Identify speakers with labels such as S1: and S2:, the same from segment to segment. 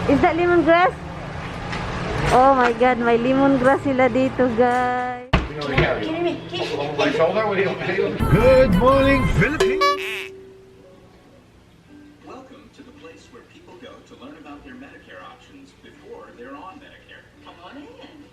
S1: Is that lemongrass? Oh my God, may lemongrass sila dito, guys.
S2: Good morning, Philippines.
S3: Welcome to the place where people go to learn about their Medicare options before they're on Medicare.
S4: Come on in.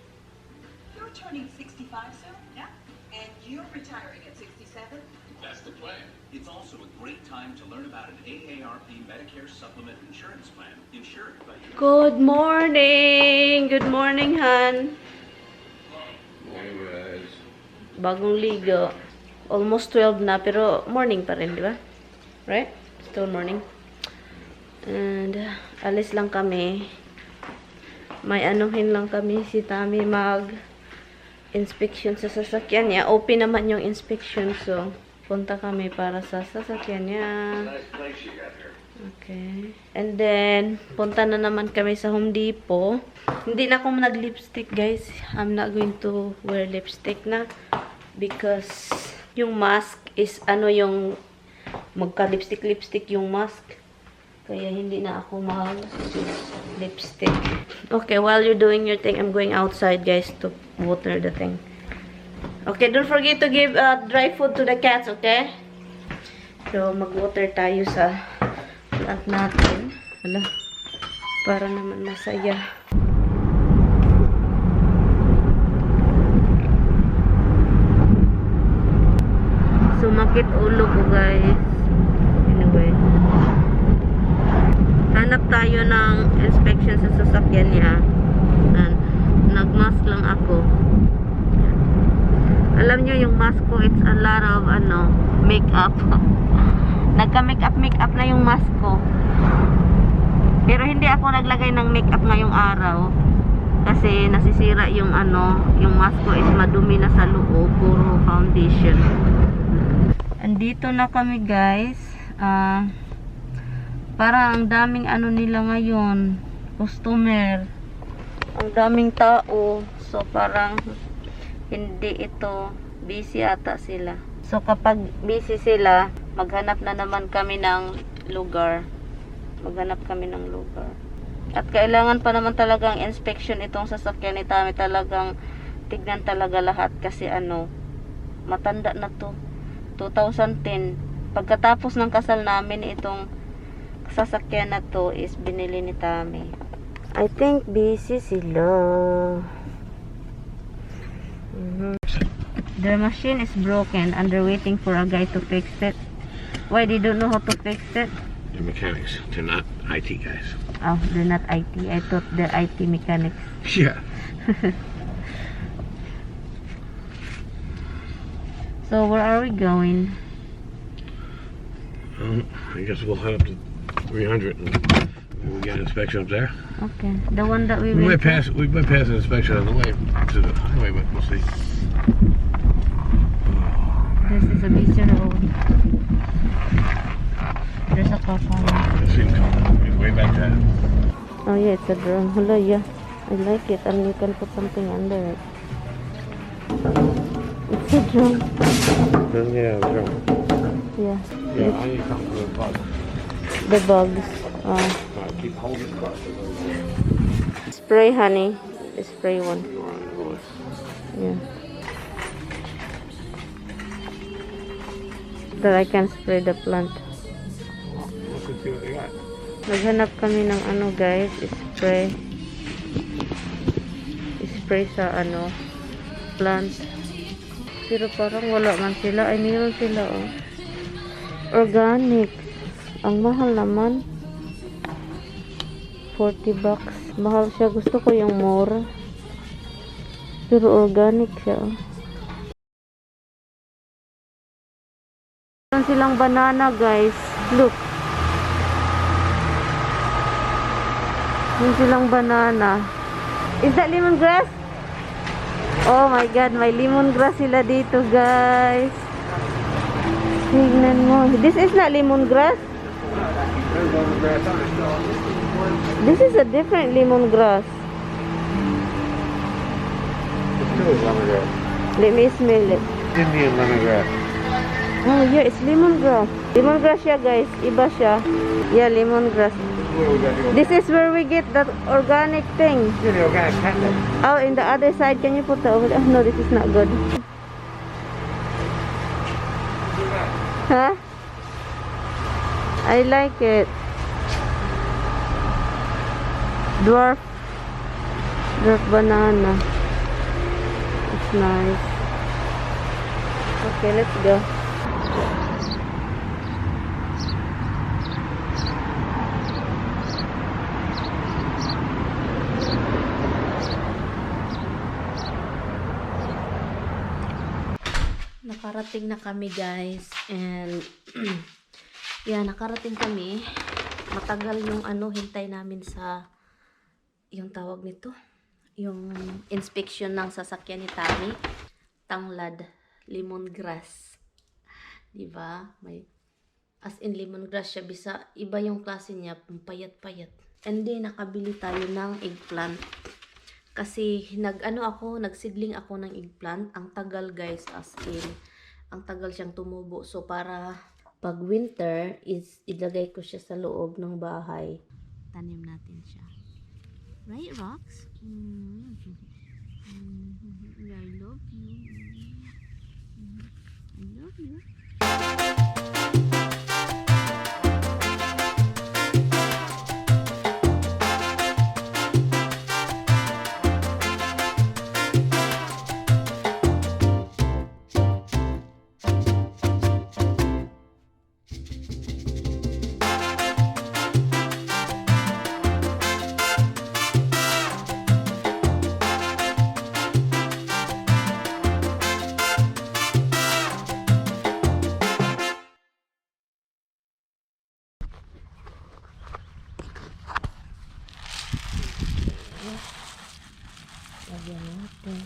S4: You're turning 65 soon? Yeah. And you're retiring at 67?
S3: That's the plan. It's also a great time to learn about an AARP Medicare supplement insurance plan insured by you.
S1: Good morning! Good morning, Han. Bagong ligo. Almost 12 na, pero morning pa rin, di ba? Right? Still morning. And, alis lang kami. May anuhin lang kami si Tami mag-inspection sa sasakyan niya. Open naman yung inspection, so punta kami para sa sasakyan niya. Okay. And then, punta na naman kami sa Home Depot. Hindi na ako nag-lipstick, guys. I'm not going to wear lipstick na. Because, yung mask is, yung magka-lipstick yung mask. Kaya, hindi na ako mag-lipstick. Okay, while you're doing your thing, I'm going outside, guys, to water the thing. Okay, don't forget to give dry food to the cats, okay? So, mag-water tayo sa plant natin. Hala, para naman masaya. Sumakit ulo ko, guys. Anyway. Hanap tayo ng inspection sa sasakyan niya. Nag-mask lang ako. Alam nyo, yung mask ko, it's a lot of, makeup. Nagka-makeup na yung mask ko. Pero hindi ako naglagay ng makeup ngayong araw. Kasi nasisira yung, yung mask ko is madumi na sa loob. Puro foundation. Andito na kami, guys. Parang ang daming nila ngayon. Customer. Ang daming tao. So, parang hindi ito. Busy ata sila. So, kapag busy sila, maghanap na naman kami ng lugar. Maghanap kami ng lugar. At kailangan pa naman talagang inspection itong sasakyan ni Tami. Talagang tignan talaga lahat. Kasi matanda na to. 2010. Pagkatapos ng kasal namin, itong sasakyan na to is binili ni Tami. I think busy sila. The machine is broken and they're waiting for a guy to fix it. Why, they don't know how to fix it?
S2: They're mechanics. They're not IT guys.
S1: Oh, they're not IT. I thought they're IT mechanics.
S2: Yeah.
S1: So, where are we going?
S2: I guess we'll head up to 300 and we'll get an inspection up there.
S1: Okay. The one that we
S2: might pass an inspection on the way to the highway, but we'll see.
S1: This is a busy road. There's a car coming.
S2: I see him coming. He's way back there.
S1: Oh yeah, it's a drum. Hello, yeah. I like it, and you can put something under it. It's a drum.
S2: Yeah, the drum.
S1: Yeah.
S2: Yeah, I need something for the bugs.
S1: The bugs.
S2: Keep holding the bugs.
S1: Spray, honey. The spray one. Yeah. That I can spray the plant.
S2: Let's see what they got.
S1: Naghanap kami ng guys, spray. Spray sa plant. Pero parang wala man sila. Ay, meron sila, oh. Organic. Ang mahal naman. 40 bucks. Mahal siya. Gusto ko yung more. Pero organic siya, oh. Meron silang banana, guys. Look. Meron silang banana. Is that lemongrass? Oh my God, may lemongrass sila dito, guys. Tignan mo. This is not lemongrass. This is a different lemongrass.
S2: Lemongrass.
S1: Let me smell it.
S2: Indian lemongrass.
S1: Oh yeah, it's lemongrass. Lemongrass siya, guys. Iba siya. Yeah, lemongrass.
S2: where we got the
S1: This is where we get that organic thing.
S2: Yeah, the organic cotton.
S1: Oh, in the other side, can you put the over there? No, this is not good. Huh? I like it. Dwarf banana. It's nice. Okay, let's go. Nakarating na kami, guys, and yeah, nakarating kami. Matagal yung hintay namin sa yung tawag nito, yung inspection ng sasakyan ni Tami. Tanglad, lemongrass, diba? May as in lemongrass siya, bisa iba yung klase niya, payat-payat. And then nakabili tayo ng eggplant. Kasi nagsidling ako ng eggplant. Ang tagal, guys, as in, ang tagal siyang tumubo. So, para pag winter, ilagay ko siya sa loob ng bahay. Tanim natin siya. Right, Rox? I love you. I love you. Lagyan natin.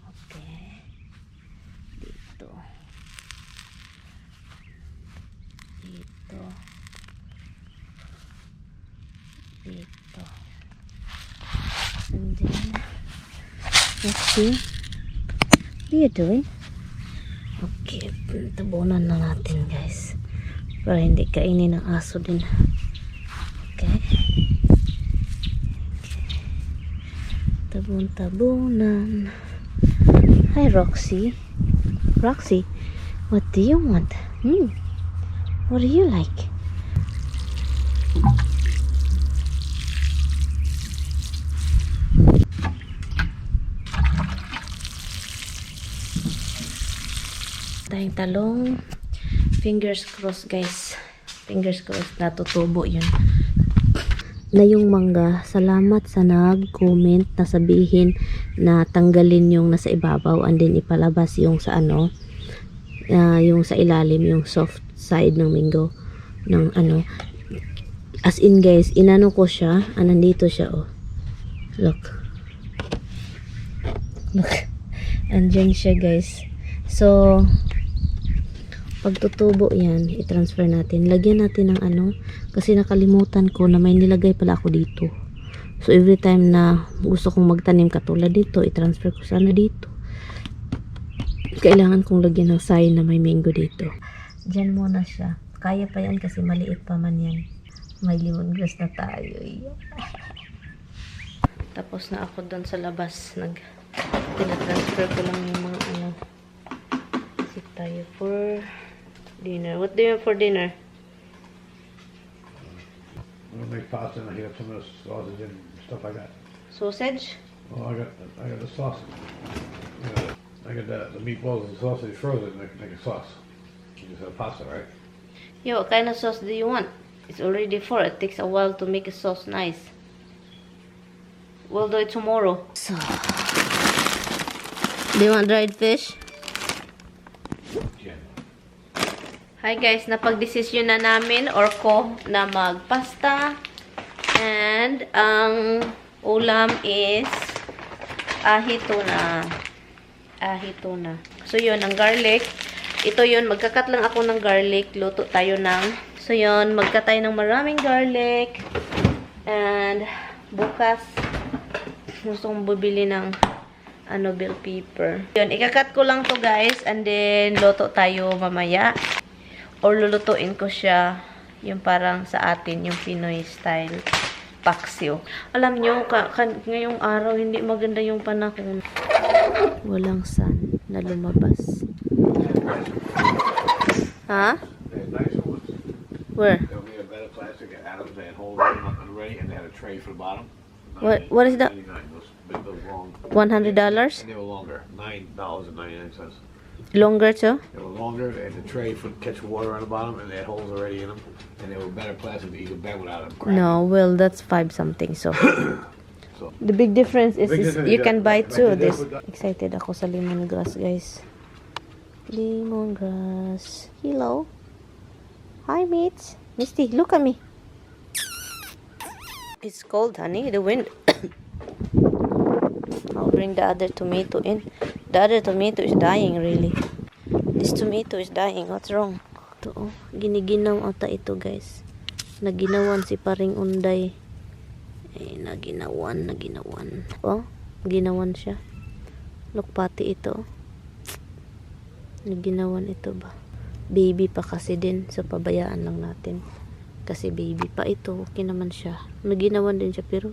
S1: Okay. Dito. Dito. Dito. And then, let's see. What are you doing? Okay. Tabunan na natin, guys. Para hindi kainin ng aso din. Okay. Tabon-tabunan. Hi, Roxy. Roxy, what do you want? What do you like? Tayong talong. Fingers crossed, guys. Fingers crossed na tutubo yun. Na yung mangga, salamat sa nag-comment na sabihin na tanggalin yung nasa ibabaw and then ipalabas yung sa yung sa ilalim, yung soft side ng mango ng as in, guys, inano ko siya, nandito siya, oh, look, andyan siya, guys. So pag tutubo yan, i-transfer natin. Lagyan natin ng kasi nakalimutan ko na may nilagay pala ako dito. So, every time na gusto kong magtanim katulad dito, i-transfer ko sana dito. Kailangan kong lagyan ng sign na may mango dito. Diyan muna siya. Kaya pa yan kasi maliit pa man yan. May lemongrass na tayo. Tapos na ako doon sa labas. Tina-transfer ko lang yung mga Sit tayo for dinner. What do you want for dinner?
S2: I'm gonna make pasta and I heat up some of the sausage and stuff like that.
S1: Sausage?
S2: Oh, I got the sauce. I got the meatballs and sausage frozen and I can make a sauce. You just have pasta, right?
S1: Yeah, what kind of sauce do you want? It's already full. It takes a while to make a sauce nice. We'll do it tomorrow. So, do you want dried fish?
S2: Yeah.
S1: Hi guys, napag-desisyon na namin or ko na magpasta. And ang ulam is ahi tuna. Ahi tuna. So yun, ang garlic. Ito yun, magkakat lang ako ng garlic. Luto tayo ng, so yun, magkat tayo ng maraming garlic. And bukas, gusto kong bumili ng bell pepper. Yun, ikakat ko lang to, guys. And then, luto tayo mamaya. Or lulutuin ko siya Yung parang sa atin, yung Pinoy style paksiw. Alam nyo, ngayong araw, hindi maganda yung panahon. Walang sun na lumabas. Ha?
S2: They had nicer ones.
S1: Where?
S2: They were made of better plastic and atoms. They had holes in them already, and they had a tray for the bottom.
S1: What is that?
S2: $99, those long.
S1: $100?
S2: And they were longer. $9.99.
S1: Longer too?
S2: They were longer. They had the tray for catch water on the bottom, and they had holes already in them. And they were better plastic that you could bend without them cracking.
S1: No, well, that's 5 something. So,
S2: So,
S1: the big difference is,
S2: Big difference
S1: you
S2: is
S1: can buy
S2: that-
S1: two.
S2: like
S1: This
S2: this-
S1: excited ako sa lemongrass, guys. Lemongrass. Hello. Hi, mates. Misty, look at me. It's cold, honey. The wind. I'll bring the other tomato in. The other tomato is dying, really. This tomato is dying. What's wrong? Ito, oh. Giniginaw ata ito, guys. Naginawan si paring unday. Eh, naginawan. Oh, ginawan siya. Look, pati ito. Naginawan ito ba? Baby pa kasi din. So, pabayaan lang natin. Kasi baby pa ito. Okay naman siya. Naginawan din siya. Pero,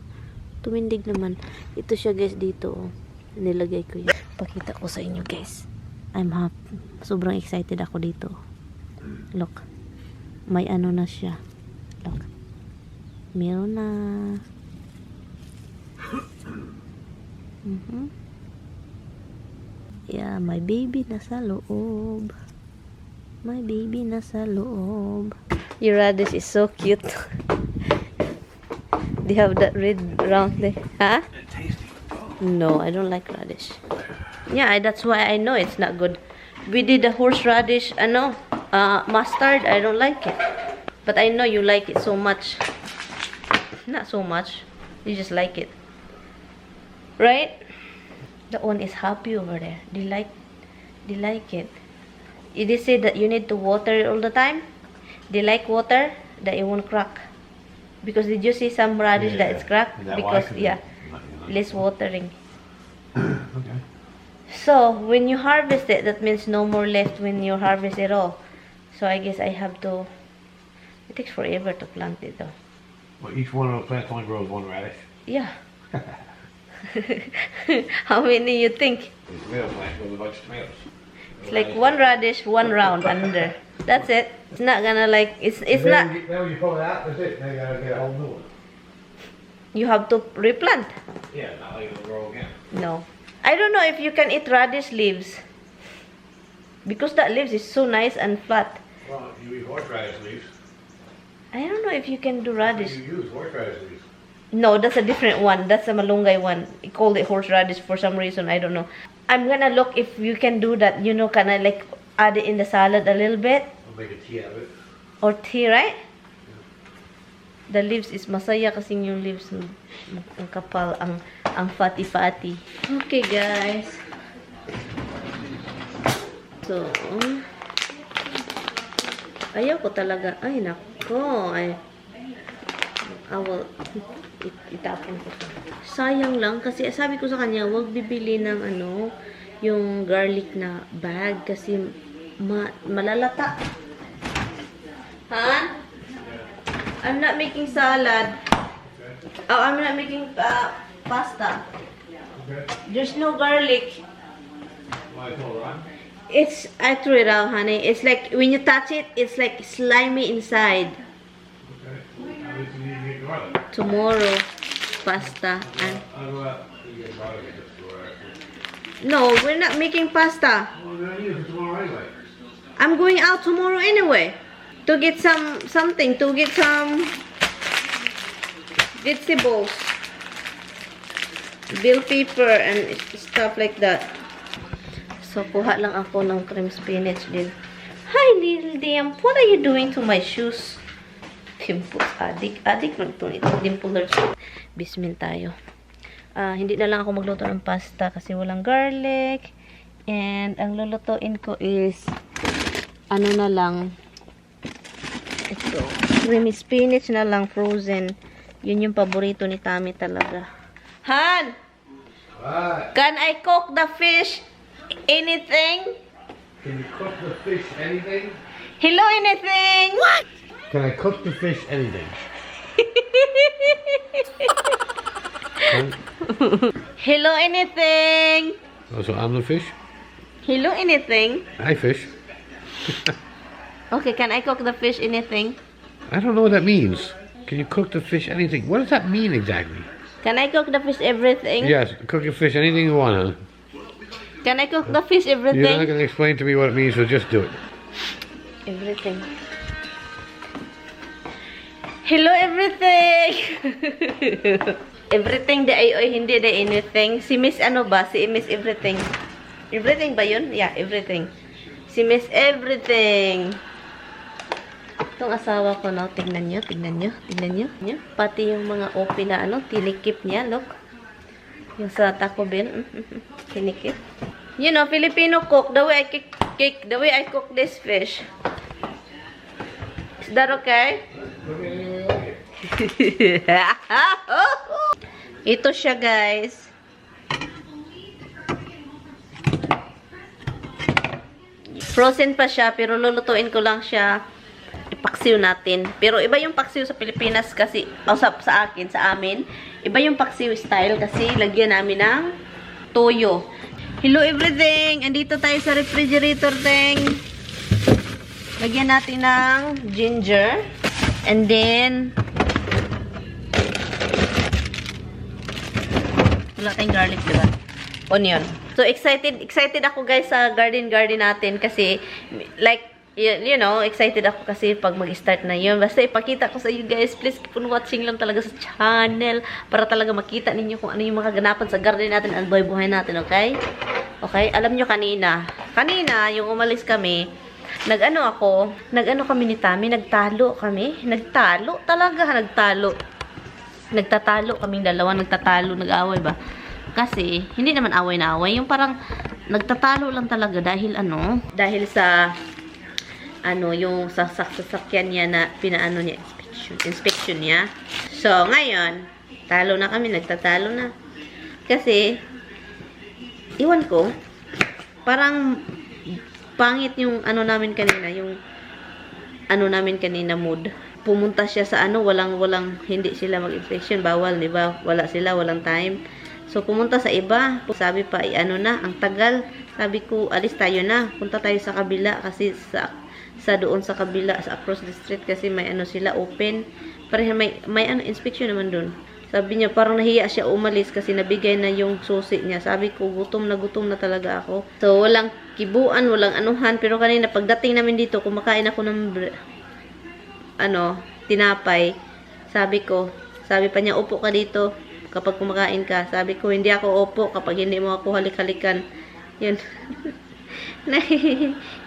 S1: tumindig naman. Ito siya, guys, dito. Oh. Nilagay ko yun. Pakita ko sa inyo, guys. I'm happy. Sobrang excited ako dito. Look. May ano na siya. Look. Meron na. Yeah, my baby nasa loob. My baby nasa loob. Your radish is so cute. They have that red round there. Huh? No, I don't like radish. Yeah, that's why I know it's not good. We did the horseradish, mustard. I don't like it. But I know you like it so much. Not so much. You just like it. Right? That one is happy over there. They like it. They say that you need to water it all the time. They like water, that it won't crack. Because did you see some radish that it's cracked?
S2: Is that
S1: Because
S2: why?
S1: yeah, less watering.
S2: Okay.
S1: So when you harvest it, that means no more left when you harvest it all. So I guess I have to. It takes forever to plant it though.
S2: Well, each one of those plants only grows one radish.
S1: Yeah. How many you think?
S2: The tomato plant grows a bunch of tomatoes.
S1: It's like one radish, one round under. That's it. It's not gonna like it's not.
S2: Then when you pull it out, that's it. Now you gotta get a whole new one.
S1: You have to replant.
S2: Yeah, not like it'll grow again.
S1: No. I don't know if you can eat radish leaves. Because that leaves is so nice and flat.
S2: Well, you eat horseradish leaves.
S1: I don't know if you can do radish.
S2: You use horseradish leaves.
S1: No, that's a different one. That's a malunggay one. You call it horseradish for some reason. I don't know. I'm gonna look if you can do that. You know, kind of like add it in the salad a little bit.
S2: I'll make a tea out of it.
S1: Or tea, right? The leaves is masaya kasi yung leaves ang kapal, ang fatty. Okay, guys. So, ayaw ko talaga. Ay, nako. I will itapon ko to. Sayang lang kasi sabi ko sa kanya, wag bibili ng yung garlic na bag kasi malalata. Huh? I'm not making salad. Oh, I'm not making pasta.
S2: Okay.
S1: There's no garlic.
S2: Why it's all rotten?
S1: It's, I threw it out, honey. It's like, when you touch it, it's like slimy inside.
S2: Okay. At least you need to get garlic.
S1: Tomorrow, pasta. And
S2: I'll go out and get garlic at the store, actually.
S1: no, we're not making pasta.
S2: Well, then I use it tomorrow anyway.
S1: I'm going out tomorrow anyway. To get something, to get some vegetables. Bell pepper and stuff like that. So, kuha lang ako ng cream spinach din. Hi, little Dim. What are you doing to my shoes? Pimples. Adik lang ito. Dimpler. Bismin tayo. Hindi na lang ako magluto ng pasta kasi walang garlic. And ang lulutuin ko is ano na lang. Ito. Creamy spinach na lang, frozen. Yun yung paborito ni Tami talaga. Han!
S2: What?
S1: Can I cook the fish? Anything?
S2: Can you cook the fish anything?
S1: Hello, anything? What?
S2: Can I cook the fish anything? Huh?
S1: Hello, anything?
S2: Oh, so I'm the fish?
S1: Hello, anything?
S2: Hi, fish.
S1: Okay, can I cook the fish anything?
S2: I don't know what that means. Can you cook the fish anything? What does that mean exactly?
S1: Can I cook the fish everything?
S2: Yes, cook your fish anything you want, huh?
S1: Can I cook the fish
S2: You're not
S1: everything?
S2: going to explain to me what it means, so just do it.
S1: Everything. Hello, everything! Everything da ay oy, hindi da anything. Si Miss ano ba? Si Miss Everything. Everything ba yun? Yeah, everything. Si Miss Everything. Itong asawa ko, no? Tingnan nyo, tingnan nyo, tingnan nyo. Pati yung mga OP na ano, tinikip niya, look. Yung sa Taco Bell, tinikip. You know, Filipino cook, the way I cook this fish. Is that okay? Ito siya, guys. Frozen pa siya, pero lulutuin ko lang siya. Ipaksiw natin. Pero iba yung paksiw sa Pilipinas kasi, sa akin, sa amin. Iba yung paksiw style kasi lagyan namin ng toyo. Hello everything! Andito tayo sa refrigerator thing. Lagyan natin ng ginger. And then, wala tayong garlic, diba? Onion. So, excited ako guys sa garden natin kasi, like, you know, excited ako kasi pag mag-start na yun. Basta ipakita ko sa you guys, please keep on watching lang talaga sa channel para talaga makita ninyo kung ano yung mga ganapan sa garden natin at buhay natin, okay? Okay? Alam nyo kanina, yung umalis kami, nag-ano kami ni Tami, nagtalo kami. Nagtalo kaming dalawa, nag-away ba? Kasi, hindi naman away na away. Yung parang, nagtatalo lang talaga dahil sa yung sasakyan niya na pinaano niya, inspection niya. So, ngayon, talo na kami, nagtatalo na. Kasi, iwan ko, parang, pangit yung namin kanina, mood. Pumunta siya sa walang, hindi sila mag-inspection, bawal, di ba? Wala sila, walang time. So, pumunta sa iba. Sabi pa, ang tagal. Sabi ko, alis tayo na. Punta tayo sa kabila kasi sa doon sa kabila, sa across the street kasi may sila open. Pareha may inspection naman doon. Sabi niya, parang nahiya siya umalis kasi nabigay na yung susi niya. Sabi ko, gutom na talaga ako. So, walang kibuan, walang anuhan. Pero kanina, pagdating namin dito, kumakain ako ng tinapay. Sabi pa niya, upo ka dito kapag kumakain ka. Sabi ko, hindi ako upo kapag hindi mo ako halik-halikan. Yun.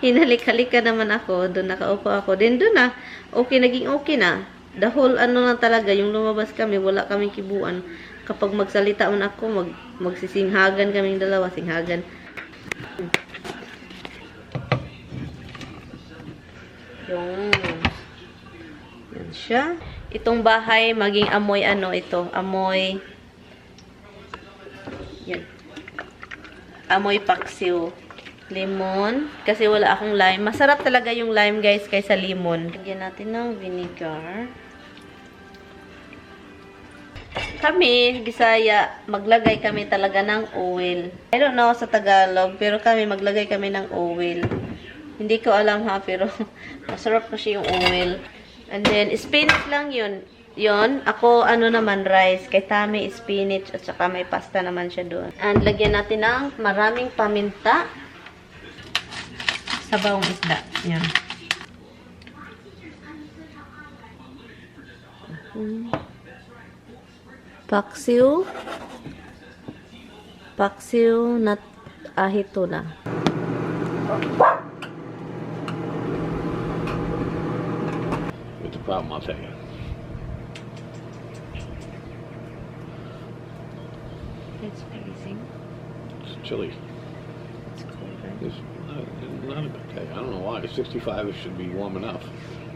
S1: Hinalik-halikan naman ako. Doon nakaupo ako. Then doon na, naging okay na. The whole lang talaga, yung lumabas kami, wala kaming kibuan. Kapag magsalita man ako, magsisinghagan kaming dalawa, singhagan. Yan siya. Itong bahay, maging amoy amoy, yan. Amoy paksiw. Lemon. Kasi wala akong lime. Masarap talaga yung lime, guys, kaysa lemon. Lagyan natin ng vinegar. Kami, Bisaya, maglagay kami talaga ng oil. I don't know sa Tagalog, pero kami maglagay kami ng oil. Hindi ko alam ha, pero masarap kasi yung oil. And then, spinach lang yun. Ako, naman, rice. Kay Tami, spinach, at saka may pasta naman siya doon. And lagyan natin ng maraming paminta. Sabawang isda. Yan. Paksiw. Paksiw na ahito na.
S2: What's the problem, I'll tell you.
S1: It's freezing.
S2: It's chilly.
S1: It's cold, right?
S2: It's not a big day. I don't know why. 65, it should be warm enough.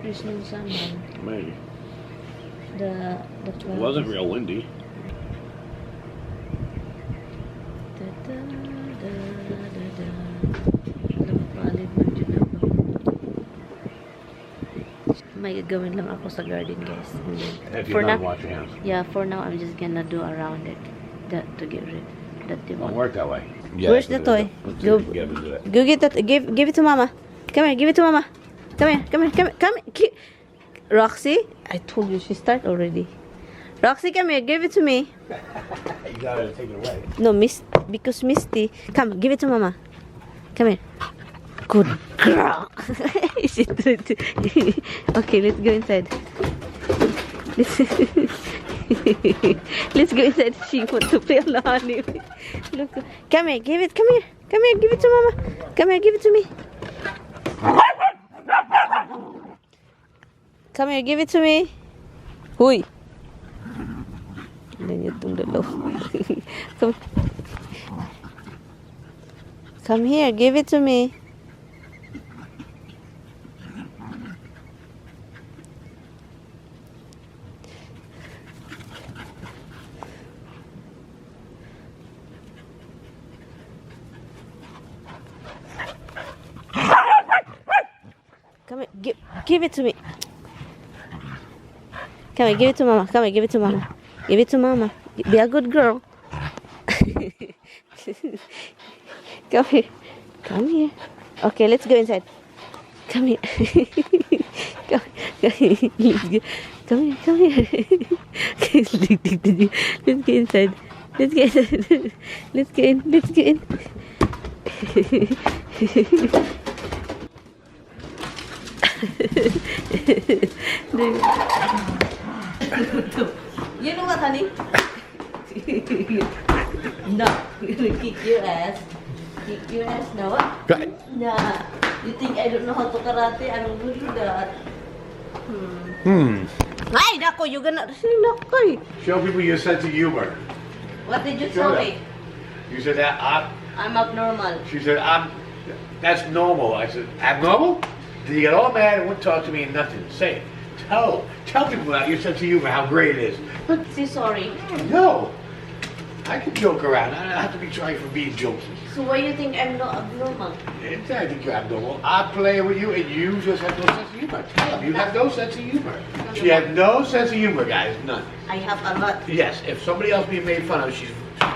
S1: There's no sun.
S2: Maybe.
S1: The
S2: It wasn't real windy.
S1: may gagawin lang ako sa garden, guys. And then,
S2: If
S1: for
S2: you're
S1: now,
S2: not, wash your hands.
S1: yeah, for now, I'm just gonna do around it. That to get rid. That
S2: It
S1: one.
S2: won't work that way.
S1: Where's the toy? Go,
S2: Get him to do that.
S1: go get that. Give it to Mama. Come here. Give it to Mama. Come here. Come here. Come here. Come here. Roxy, I told you she start already. Roxy, come here. Give it to me.
S2: You gotta take it away.
S1: No, because Misty. Come, give it to Mama. Come here. Good girl. She tried to. Okay, let's go inside. Let's go inside. She wants to play on the honey. Look. Come here. Give it. Come here. Come here. Give it to Mama. Come here. Give it to me. Come here. Give it to me. Huy. Then you tung the low. Come. Come here. Give it to me. Come here, give it to me. Come here, give it to Mama. Come here, give it to Mama. Give it to Mama. Be a good girl. Come here. Come here. Okay, let's go inside. Come here. Come here. Come here. Come here. Let's get inside. Let's get inside. Let's get in. Let's get in. You know what, honey? No, I'm gonna kick your ass. Kick your ass, no?
S2: Right.
S1: Nah. You think I don't know how to karate? I don't do that. Ay, nako, you're gonna... Nako.
S2: Show people your sense of humor.
S1: What did you
S2: Show
S1: tell
S2: them.
S1: me?
S2: You said that
S1: I'm abnormal.
S2: She said, that's normal. I said, abnormal? Then you get all mad and wouldn't talk to me and nothing. Say it. Tell people about your sense of humor, how great it is. But
S1: Say sorry.
S2: no, I can joke around. I don't have to be trying for being jokey.
S1: So why do you think I'm not abnormal?
S2: I think you're abnormal. I play with you and you just have no sense of humor. Tell them you have no sense of humor. She has no sense of humor, guys. None.
S1: I have a lot.
S2: Yes, if somebody else being made fun of, she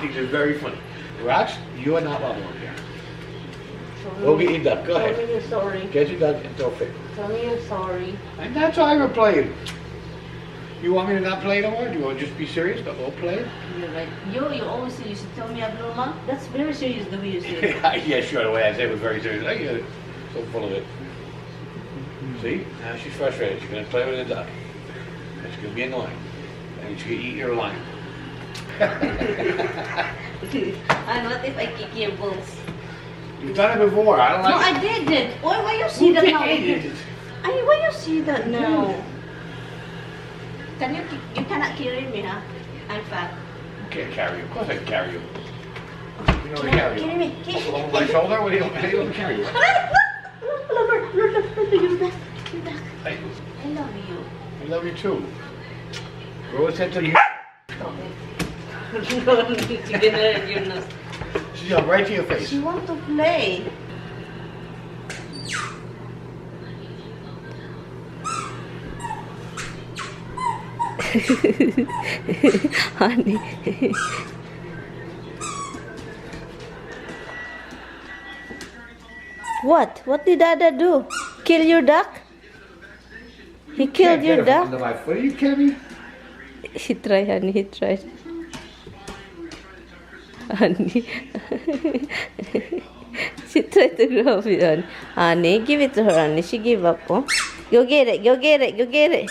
S2: thinks it's very funny. Rox, you are not welcome here. Go get your duck. Go
S1: Tell me
S2: ahead.
S1: you're sorry.
S2: Get your duck and throw fit.
S1: Tell me you're sorry.
S2: And that's why we're playing. You want me to not play no more? Do you want to just be serious? Don't go play?
S1: You're right. You always say you should tell me abnormal. That's very serious the way you say it.
S2: Yeah, sure. The way I say it was very serious. I get it. So full of it. See? Now she's frustrated. She's going to play with the duck. And she's going to be annoying. And she's going to eat your line.
S1: And what if I kick your balls?
S2: You've done it before. I don't
S1: No,
S2: like
S1: I didn't. Why you see that now?
S2: it.
S1: Why you see that now? Can you cannot carry me, huh? I'm fat.
S2: I can't carry you. Of course I can carry you. You know to carry you.
S1: Carry me. Carry
S2: Over my shoulder? What do you want me to carry you?
S1: You're back. You're back.
S2: I
S1: I love you.
S2: I love you too. Grow a sense of you.
S1: Stop it. No, you're gonna hurt your nose.
S2: She's up right to your face.
S1: She want to play. Honey. What? What did Dada do? Kill your duck? He killed your duck?
S2: Under my foot. Are you kidding me?
S1: He tried, honey. He tried. Honey. She tried to grab it, honey. Honey, give it to her, honey. She gave up, oh. Go get it. Go get it. Go get it.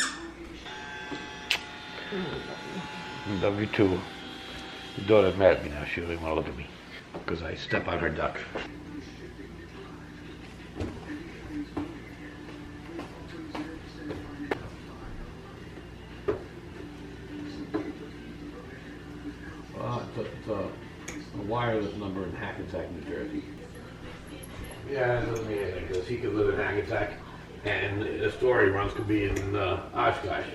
S2: Love you too. Your daughter's mad at me now. She doesn't want to look at me because I step on her duck. It's a wireless number in Hackensack, New Jersey. Yeah, it doesn't mean anything because he could live in Hackensack and the store he runs could be in Oshkosh.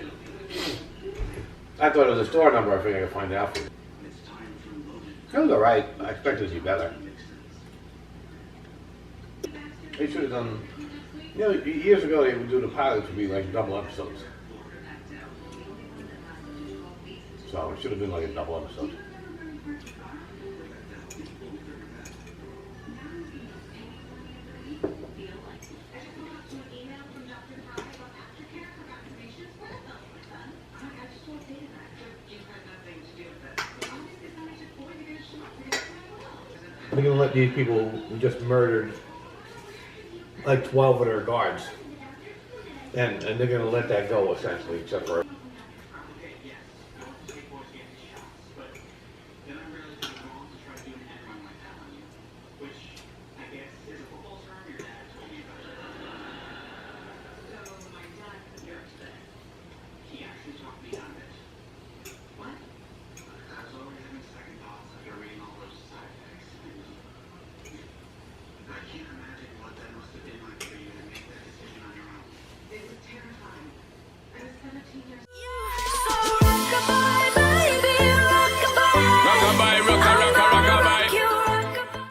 S2: I thought it was a store number. I figured I could find out for you. It was alright. I expected it to be better. They should have done You know, years ago they would do the pilots would be like double episodes. So it should have been like a double episode. They're gonna let these people who just murdered like 12 of their guards, and they're gonna let that go essentially, except for